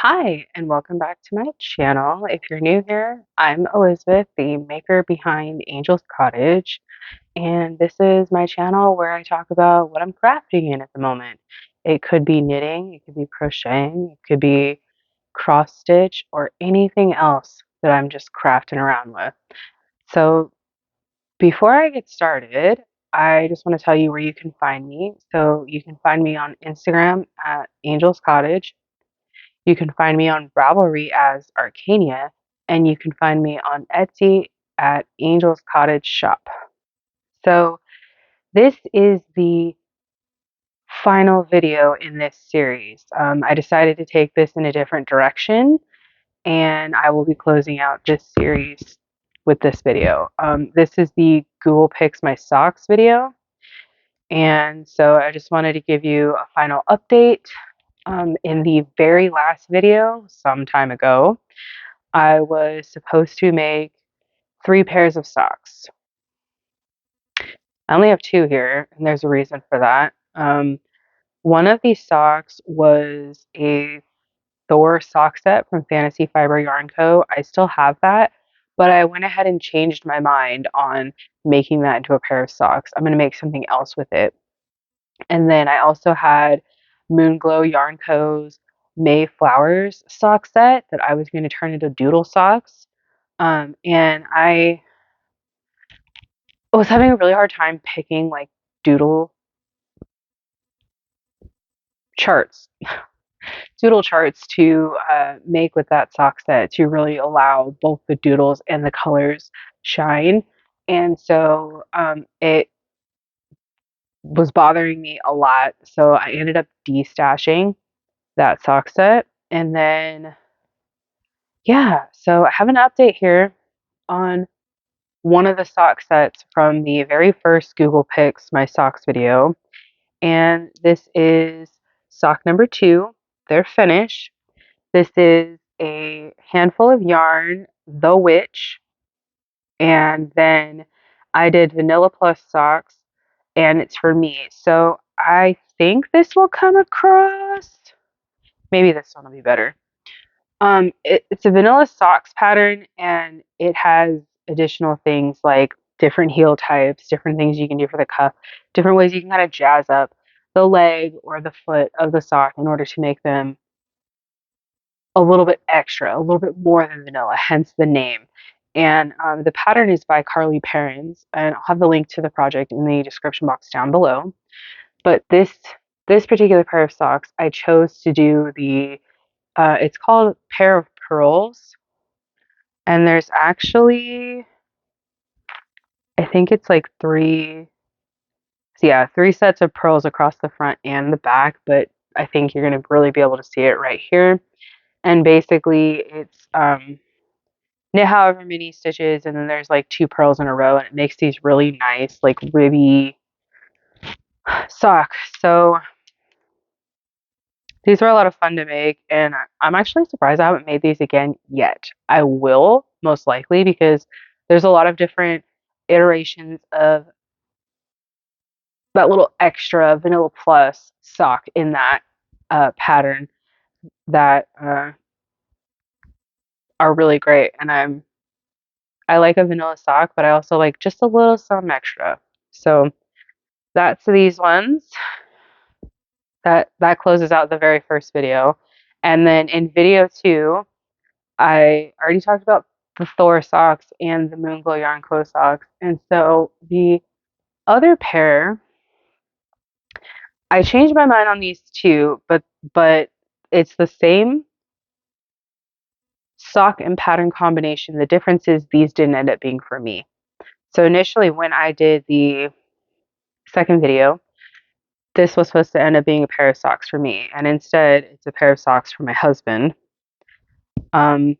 Hi, and welcome back to my channel. If you're new here, I'm Elizabeth, the maker behind Angel's Cottage, and this is my channel where I talk about what I'm crafting in at the moment. It could be knitting, it could be crocheting, it could be cross stitch, or anything else that I'm just crafting around with. So before I get started, I just want to tell you where you can find me. So you can find me on Instagram at Angel's Cottage. You can find me on Ravelry as Arcania, and you can find me on Etsy at Angel's Cottage Shop. So this is the final video in this series. I decided to take this in a different direction, and I will be closing out this series with this video. This is the Google Picks My Socks video, and so I just wanted to give you a final update. In the very last video, some time ago, I was supposed to make 3 pairs of socks. I only have 2 here, and there's a reason for that. One of these socks was a Thor sock set from Fantasy Fiber Yarn Co. I still have that, but I went ahead and changed my mind on making that into a pair of socks. I'm going to make something else with it. And then I also had Moonglow Yarn Co.'s May Flowers sock set that I was going to turn into doodle socks. And I was having a really hard time picking like doodle charts, doodle charts to make with that sock set to really allow both the doodles and the colors shine. And so it was bothering me a lot. So I ended up destashing that sock set. And then, yeah, so I have an update here on one of the sock sets from the very first Google Picks My Socks video. And this is sock number 2. They're finished. This is a handful of yarn, The Witch, and then I did Vanilla Plus socks, and it's for me. So I think this will come across. Maybe this one will be better. It's a vanilla socks pattern, and it has additional things like different heel types, different things you can do for the cuff, different ways you can kind of jazz up the leg or the foot of the sock in order to make them a little bit extra, a little bit more than vanilla, hence the name. And the pattern is by Carly Perrins, and I'll have the link to the project in the description box down below. But this particular pair of socks, I chose to do the it's called Pair of Pearls, and there's actually, I think it's like 3, yeah, 3 sets of pearls across the front and the back, but I think you're going to really be able to see it right here. And basically it's knit however many stitches, and then there's like 2 pearls in a row, and it makes these really nice like ribby socks. So these were a lot of fun to make, and I'm actually surprised I haven't made these again yet. I will, most likely, because there's a lot of different iterations of that little extra Vanilla Plus sock in that pattern that are really great. And I like a vanilla sock, but I also like just a little something extra. So that's these ones. That closes out the very first video. And then in video 2, I already talked about the Thor socks and the Moonglow Yarn Co. socks. And so the other pair, I changed my mind on these 2, but it's the same sock and pattern combination. The difference is these didn't end up being for me. So initially when I did the second video, this was supposed to end up being a pair of socks for me, and instead it's a pair of socks for my husband. But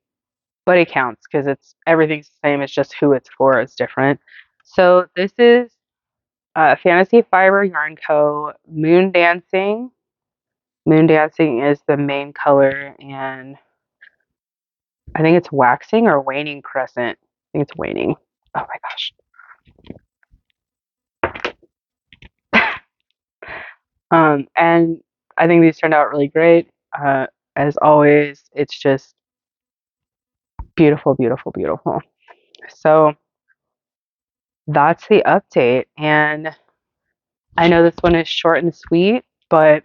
it counts because it's everything's the same. It's just who it's for is different. So this is Fantasy Fiber Yarn Co. Moon Dancing. Moon Dancing is the main color, and I think it's waxing or waning crescent. I think it's waning. Oh my gosh. And I think these turned out really great. as always, it's just beautiful, beautiful, beautiful. So that's the update. And I know this one is short and sweet, but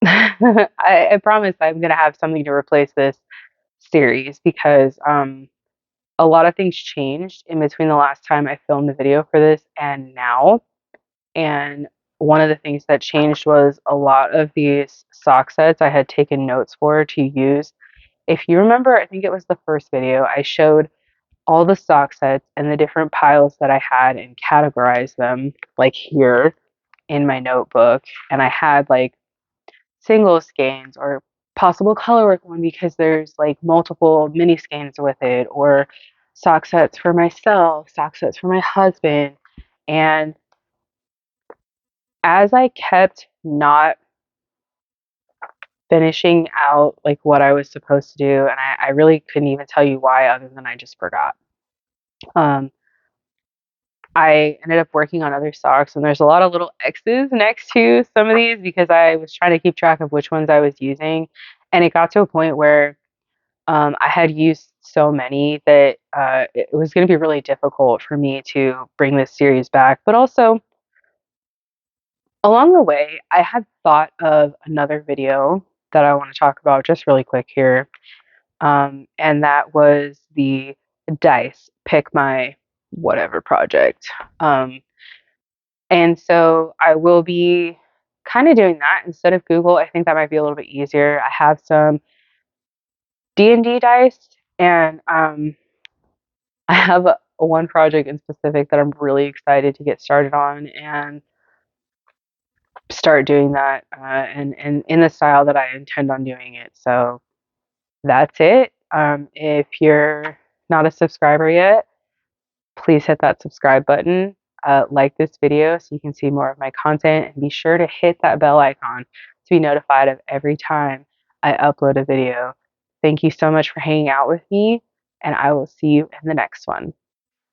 I promise I'm going to have something to replace this series because a lot of things changed in between the last time I filmed a video for this and now. And one of the things that changed was a lot of these sock sets I had taken notes for to use. If you remember, I think it was the first video, I showed all the sock sets and the different piles that I had and categorized them like here in my notebook. And I had like single skeins or possible colorwork one because there's like multiple mini skeins with it, or sock sets for myself, sock sets for my husband. And as I kept not finishing out like what I was supposed to do, and I really couldn't even tell you why other than I just forgot. Um, I ended up working on other socks, and there's a lot of little X's next to some of these because I was trying to keep track of which ones I was using. And it got to a point where I had used so many that it was going to be really difficult for me to bring this series back. But also, along the way, I had thought of another video that I want to talk about just really quick here. And that was the dice pick my whatever project. And so I will be kind of doing that instead of Google. I think that might be a little bit easier. I have some D&D dice, and I have one project in specific that I'm really excited to get started on and start doing that, and in the style that I intend on doing it. So that's it. If you're not a subscriber yet, please hit that subscribe button. Like this video so you can see more of my content, and be sure to hit that bell icon to be notified of every time I upload a video. Thank you so much for hanging out with me, and I will see you in the next one.